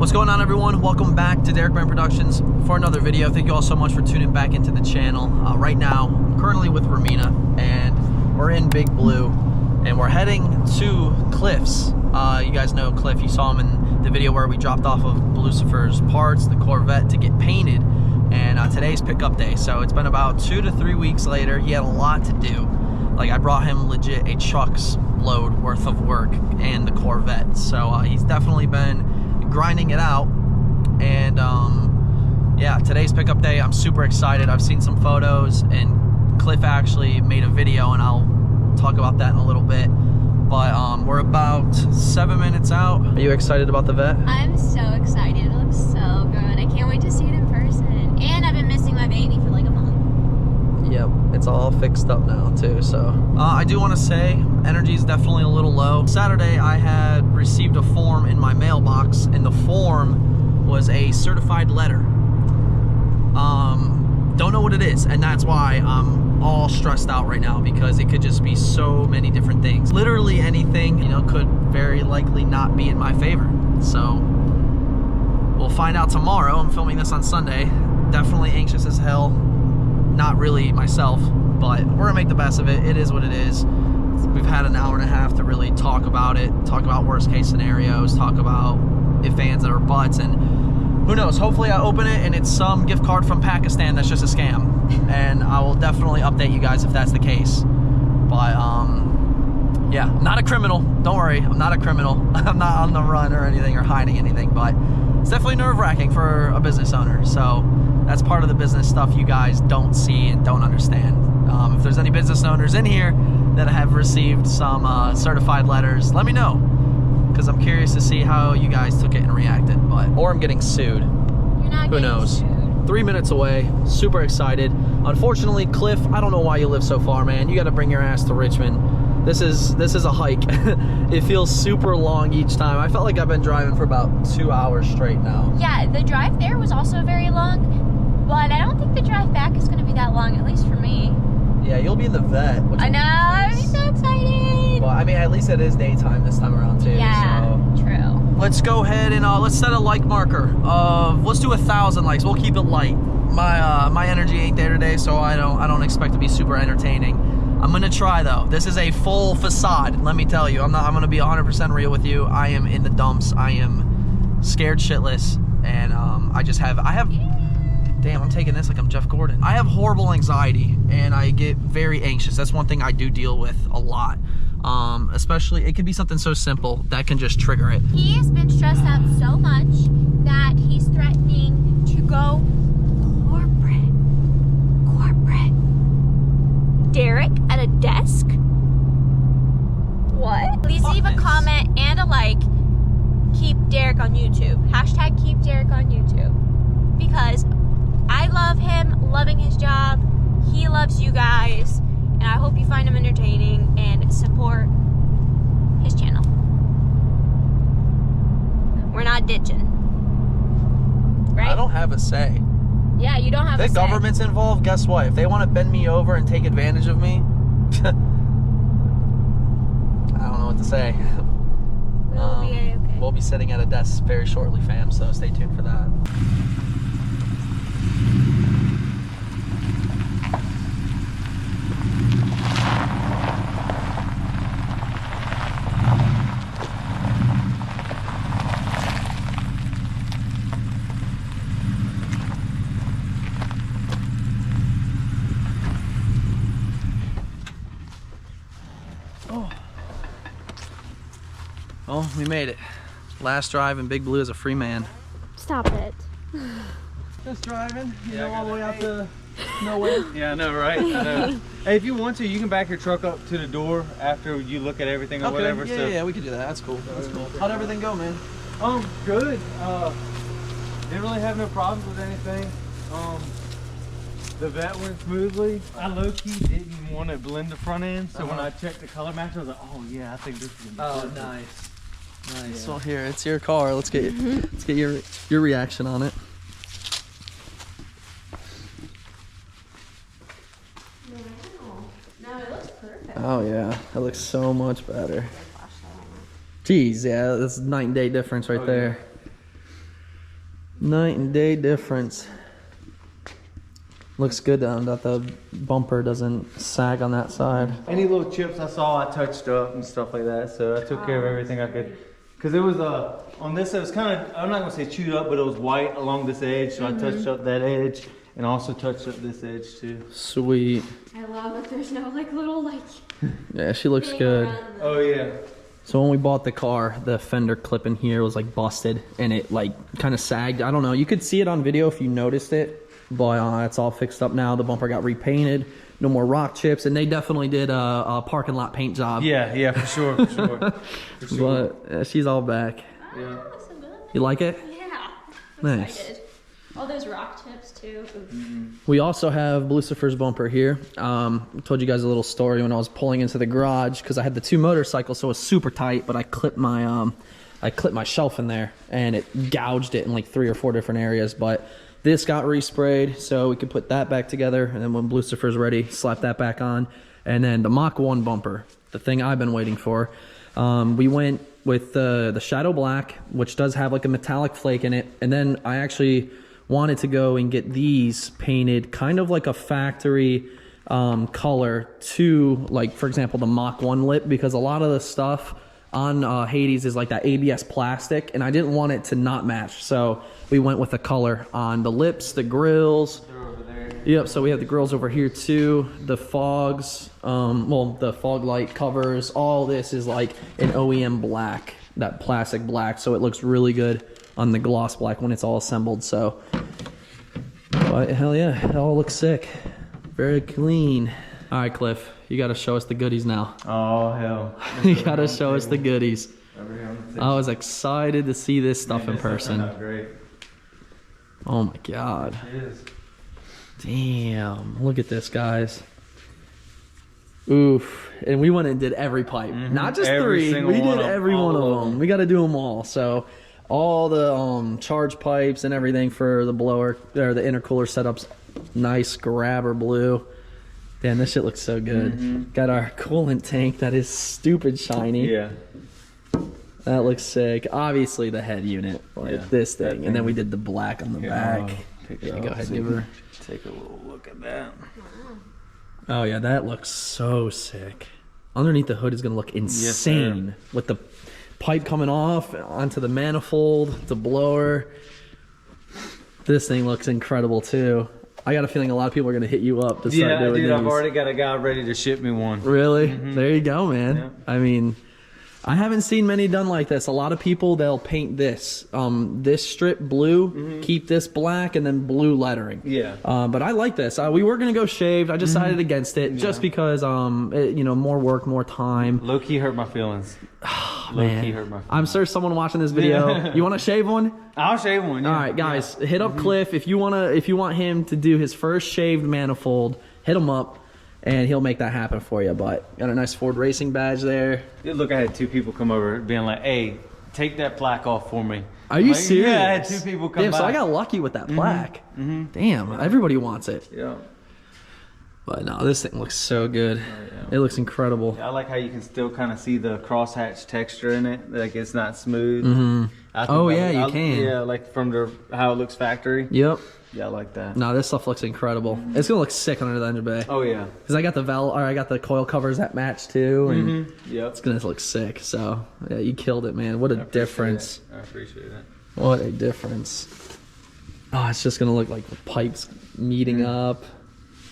What's going on, everyone? Welcome back to DerekBaranProductions for another video. Thank you all so much for tuning back into the channel. Right now, I'm currently with Romina, and we're in Big Blue, and we're heading to Cliff's. You guys know Cliff. You saw him in the video where we dropped off of Blucifer's parts, the Corvette, to get painted. And today's pickup day, so it's been about 2 to 3 weeks later. He had a lot to do. Like, I brought him legit a truck's load worth of work and the Corvette. So he's definitely been grinding it out. And yeah, today's pickup day. I'm super excited. I've seen some photos, and Cliff actually made a video, and I'll talk about that in a little bit. But we're about 7 minutes out. Are you excited about the Vet? I'm so excited. It looks so good. I can't wait to see it in person. And I've been missing my baby for like a month. Yep, it's all fixed up now too. So I do want to say energy is definitely a little low. Saturday I had received a form in my mailbox, and the form was a certified letter. Don't know what it is, and that's why I'm all stressed out right now, because it could just be so many different things. Literally anything, you know, could very likely not be in my favor. So we'll find out tomorrow. I'm filming this on Sunday. Definitely anxious as hell. Not really myself, but we're gonna make the best of it. It is what it is. We've had an hour and a half to really talk about it, talk about worst case scenarios, talk about if fans or buts, and who knows, hopefully I open it and it's some gift card from Pakistan that's just a scam, and I will definitely update you guys if that's the case. But yeah, I'm not a criminal, don't worry, I'm not a criminal. I'm not on the run or anything or hiding anything, but it's definitely nerve-wracking for a business owner. So that's part of the business stuff you guys don't see and don't understand. If there's any business owners in here that have received some certified letters, let me know, because I'm curious to see how you guys took it and reacted. Or I'm getting sued. You're not Who knows? Sued. 3 minutes away. Super excited. Unfortunately, Cliff, I don't know why you live so far, man. You got to bring your ass to Richmond. This is a hike. It feels super long each time. I felt like I've been driving for about 2 hours straight now. Yeah, the drive there was also very long, but I don't think the drive back is going to be that long, at least for me. Yeah, you'll be in the Vet. Which I know, I'm so excited. Well, I mean, at least it is daytime this time around too. Yeah, so. true. Let's go ahead and let's set a like marker of, let's do 1,000 likes. We'll keep it light. My energy ain't there today, so I don't expect to be super entertaining. I'm gonna try though. This is a full facade. Let me tell you, I'm gonna be 100% real with you. I am in the dumps. I am scared shitless, and I have. Damn, I'm taking this like I'm Jeff Gordon. I have horrible anxiety, and I get very anxious. That's one thing I do deal with a lot. Especially, it could be something so simple that can just trigger it. He has been stressed out so much that he's threatening to go corporate. Derek at a desk? What? Please leave a comment and a like. Keep Derek on YouTube. Hashtag keep Derek on YouTube. Because I love him, loving his job. He loves you guys, and I hope you find him entertaining and support his channel. We're not ditching, right? I don't have a say. Yeah, you don't have a say. If the government's involved, guess what? If they want to bend me over and take advantage of me, I don't know what to say. We'll be okay. We'll be sitting at a desk very shortly, fam, so stay tuned for that. Oh, we made it. Last drive in Big Blue as a free man. Stop it. Just driving, you know, all the way out to nowhere. Yeah, I know, right? I know. Hey, if you want to, you can back your truck up to the door after you look at everything or whatever. Yeah, so. yeah, we could do that. That's cool. That's cool. How'd everything go, man? Good. Didn't really have no problems with anything. The Vet went smoothly. I low-key didn't want to blend the front end, so when I checked the color match, I was like, oh yeah, I think this is gonna be perfect. Nice. Nice. Yeah. Well, here, it's your car. Let's get your reaction on it. No, it looks perfect. Oh yeah, that looks so much better. Jeez, yeah, that's a night and day difference right there. Night and day difference. Looks good that the bumper doesn't sag on that side. Any little chips I saw, I touched up and stuff like that. So I took care of everything I could. Because it was on this, it was kind of, I'm not going to say chewed up, but it was white along this edge. So I touched up that edge and also touched up this edge too. Sweet. I love that there's no like little like. Yeah, she looks good. Oh yeah. So when we bought the car, the fender clip in here was like busted and it like kind of sagged. I don't know. You could see it on video if you noticed it, but it's all fixed up now. The bumper got repainted. No more rock chips, and they definitely did a parking lot paint job. Yeah, for sure, for sure. For sure. But she's all back. Yeah. You like it? Yeah. Nice. Excited. All those rock chips too. We also have Blucifer's bumper here. I told you guys a little story when I was pulling into the garage because I had the 2 motorcycles, so it was super tight. But I clipped my shelf in there, and it gouged it in like 3 or 4 different areas. But this got resprayed, so we could put that back together, and then when Blucifer's ready, slap that back on. And then the Mach 1 bumper, the thing I've been waiting for. We went with the Shadow Black, which does have like a metallic flake in it. And then I actually wanted to go and get these painted kind of like a factory color to, like, for example, the Mach 1 lip, because a lot of the stuff on Hades is like that ABS plastic, and I didn't want it to not match, so we went with the color on the lips, the grills. They're over there. Yep, so we have the grills over here too, the fogs, well, the fog light covers. All this is like an OEM black, that plastic black, so it looks really good on the gloss black when it's all assembled. So but hell yeah, it all looks sick, very clean. All right, Cliff, you got to show us the goodies now. Oh hell. You got to show us the goodies. I was excited to see this stuff in person. Great. Oh my god. It is. Damn, look at this, guys. Oof. And we went and did every pipe, not just Every 3. We single did every one of them. We got to do them all. So all the charge pipes and everything for the blower or the intercooler setups, nice grabber blue. Damn, this shit looks so good. Got our coolant tank that is stupid shiny. Yeah. That looks sick. Obviously the head unit, like this thing. And then we did the black on the back. Yeah, go ahead, give her. Take a little look at that. Oh yeah, that looks so sick. Underneath the hood is gonna look insane with the pipe coming off onto the manifold, the blower. This thing looks incredible too. I got a feeling a lot of people are gonna hit you up to start doing these. I've already got a guy ready to ship me one. Really? There you go, man. Yeah. I mean, I haven't seen many done like this. A lot of people, they'll paint this this strip blue, keep this black, and then blue lettering. Yeah. But I like this. We were gonna go shaved. I decided against it just because you know, more work, more time. Low key hurt my feelings. Low key hurt my feelings. I'm sure someone watching this video. You want to shave one? I'll shave one. Yeah. All right, guys, hit up Cliff if you want him to do his first shaved manifold. Hit him up, and he'll make that happen for you. But got a nice Ford racing badge there. Look, I had 2 people come over being like, "Hey, take that plaque off for me." Are you serious? Yeah, I had 2 people come by. So I got lucky with that plaque. Damn, everybody wants it. Yeah. But no, this thing looks so good. Oh, yeah. It looks incredible. Yeah, I like how you can still kind of see the crosshatch texture in it. Like it's not smooth. Oh yeah, you can. Yeah, like from how it looks factory. Yep. Yeah, I like that. No, this stuff looks incredible. It's gonna look sick under the engine bay. Oh yeah. Because I got I got the coil covers that match too, and it's gonna look sick. So yeah, you killed it, man. What a difference. I appreciate it. What a difference. Oh, it's just gonna look like the pipes meeting up.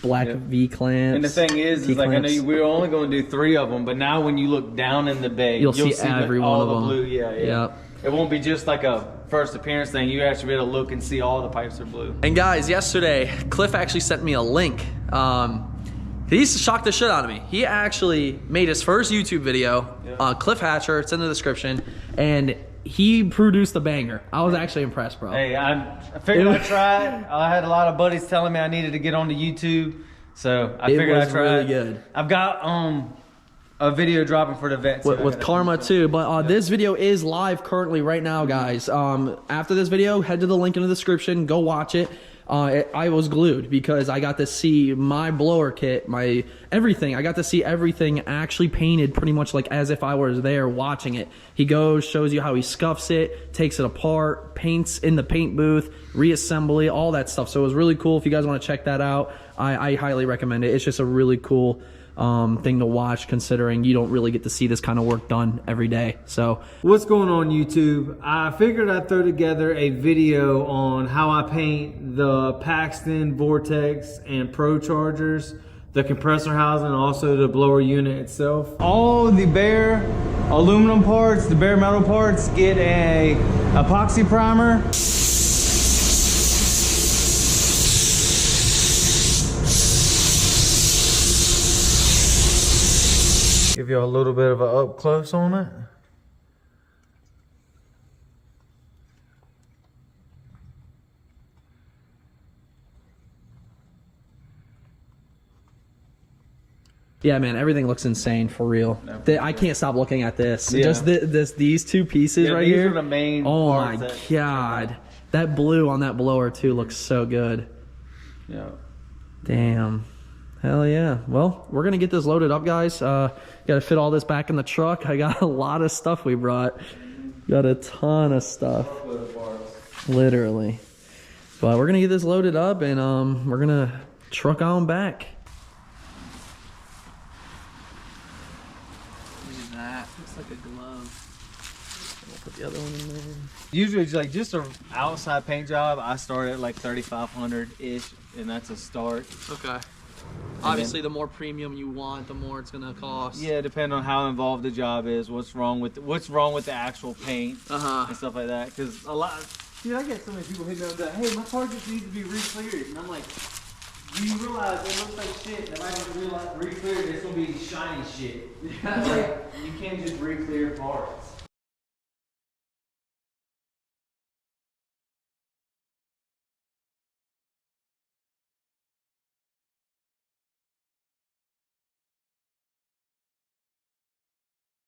Black V clamps. And the thing is like, I know we were only going to do 3 of them, but now when you look down in the bay, you'll see every one of them. Blue. Yeah. It won't be just like a first appearance thing. You actually be able to look and see all the pipes are blue. And guys, yesterday, Cliff actually sent me a link. He shocked the shit out of me. He actually made his first YouTube video, Cliff Hatcher, it's in the description, and he produced a banger. I was actually impressed, bro. Hey, I figured I'd try it. I had a lot of buddies telling me I needed to get onto YouTube, so I figured I'd try it. It was really good. I've got a video dropping for the vets with Karma too, but this video is live currently right now, guys. After this video, head to the link in the description, go watch it. I was glued because I got to see my blower kit, my everything. I got to see everything actually painted pretty much like as if I was there watching it. He goes, shows you how he scuffs it, takes it apart, paints in the paint booth, reassembly, all that stuff. So it was really cool. If you guys want to check that out, I highly recommend it. It's just a really cool thing to watch, considering you don't really get to see this kind of work done every day. So what's going on YouTube? I figured I'd throw together a video on how I paint the Paxton Vortex and Pro Chargers, the compressor housing, and also the blower unit itself. All the bare aluminum parts, the bare metal parts, get a epoxy primer. Give you a little bit of an up close on it. yeah, man, everything looks insane for real. I can't stop looking at this. Yeah. Just these two pieces right here. These are the main oh parts my that, god, that blue on that blower too looks so good. Yeah. Damn. Hell yeah. Well, we're gonna get this loaded up, guys. Gotta fit all this back in the truck. I got a lot of stuff we brought. Got a ton of stuff. Literally. But we're gonna get this loaded up and we're gonna truck on back. Look at that. Looks like a glove. We'll put the other one in there. Usually, like just an outside paint job, I start at like 3,500 ish, and that's a start. Okay. Obviously, the more premium you want, the more it's gonna cost. Yeah, depending on how involved the job is, what's wrong with the actual paint and stuff like that. Because a lot, dude, I get so many people hitting me up that, hey, my car just needs to be re-cleared, and I'm like, do you realize it looks like shit? If I just re-cleared, it's gonna be shiny shit. Like, you can't just re-clear cars.